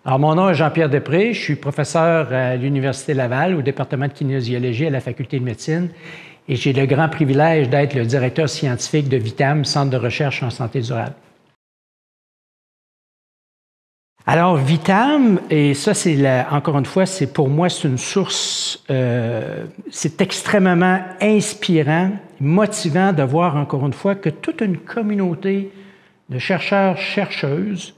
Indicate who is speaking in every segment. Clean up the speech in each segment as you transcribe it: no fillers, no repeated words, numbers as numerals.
Speaker 1: Alors, mon nom est Jean-Pierre Després, je suis professeur à l'Université Laval au département de kinésiologie à la Faculté de médecine et j'ai le grand privilège d'être le directeur scientifique de VITAM, Centre de recherche en santé durable. Alors, VITAM, et ça, encore une fois, c'est pour moi, c'est une source, c'est extrêmement inspirant, motivant de voir, encore une fois, que toute une communauté de chercheurs, chercheuses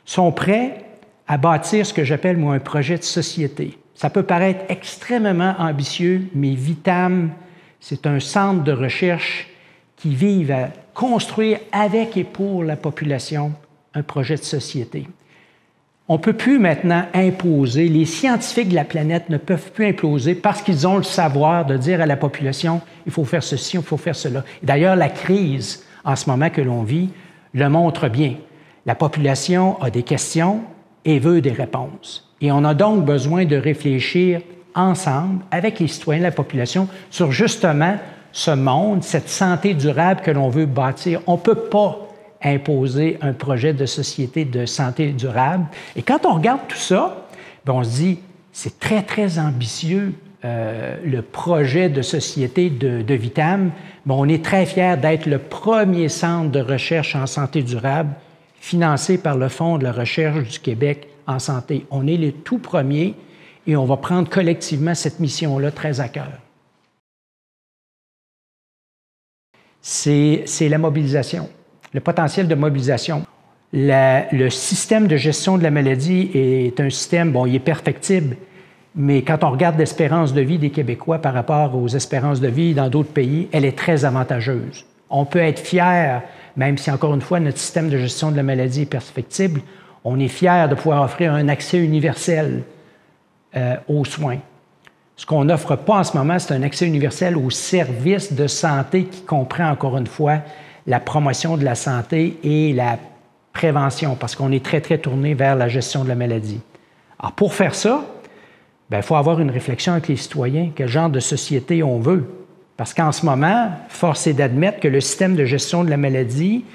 Speaker 1: sont prêts à bâtir ce que j'appelle, moi, un projet de société. Ça peut paraître extrêmement ambitieux, mais VITAM, c'est un centre de recherche qui vise à construire avec et pour la population un projet de société. On ne peut plus maintenant imposer, les scientifiques de la planète ne peuvent plus imposer parce qu'ils ont le savoir de dire à la population, il faut faire ceci, il faut faire cela. D'ailleurs, la crise en ce moment que l'on vit le montre bien. La population a des questions et veut des réponses. Et on a donc besoin de réfléchir ensemble, avec les citoyens de la population, sur justement ce monde, cette santé durable que l'on veut bâtir. On ne peut pas imposer un projet de société de santé durable. Et quand on regarde tout ça, bien, on se dit, c'est très, très ambitieux, le projet de société de VITAM. Bien, on est très fiers d'être le premier centre de recherche en santé durable financé par le Fonds de la recherche du Québec en santé. On est les tout premiers et on va prendre collectivement cette mission-là très à cœur. C'est la mobilisation, le potentiel de mobilisation. Le système de gestion de la maladie est un système, bon, il est perfectible, mais quand on regarde l'espérance de vie des Québécois par rapport aux espérances de vie dans d'autres pays, elle est très avantageuse. On peut être fier, même si, encore une fois, notre système de gestion de la maladie est perfectible, on est fier de pouvoir offrir un accès universel aux soins. Ce qu'on n'offre pas en ce moment, c'est un accès universel aux services de santé qui comprend, encore une fois, la promotion de la santé et la prévention, parce qu'on est très, très tourné vers la gestion de la maladie. Alors, pour faire ça, il faut avoir une réflexion avec les citoyens, quel genre de société on veut. Parce qu'en ce moment, force est d'admettre que le système de gestion de la maladie,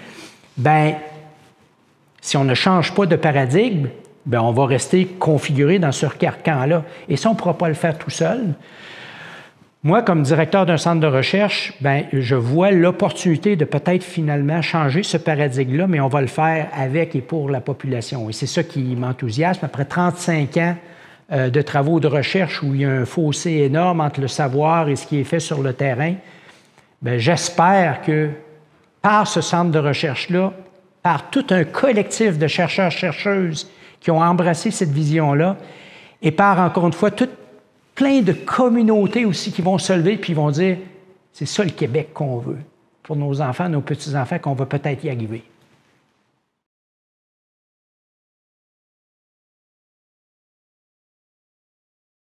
Speaker 1: si on ne change pas de paradigme, on va rester configuré dans ce carcan-là. Et ça, on ne pourra pas le faire tout seul. Moi, comme directeur d'un centre de recherche, je vois l'opportunité de peut-être finalement changer ce paradigme-là, mais on va le faire avec et pour la population. Et c'est ça qui m'enthousiasme. Après 35 ans de travaux de recherche où il y a un fossé énorme entre le savoir et ce qui est fait sur le terrain, j'espère que par ce centre de recherche-là, par tout un collectif de chercheurs-chercheuses qui ont embrassé cette vision-là, et par, encore une fois, plein de communautés aussi qui vont se lever puis vont dire, c'est ça le Québec qu'on veut, pour nos enfants, nos petits-enfants, qu'on va peut-être y arriver.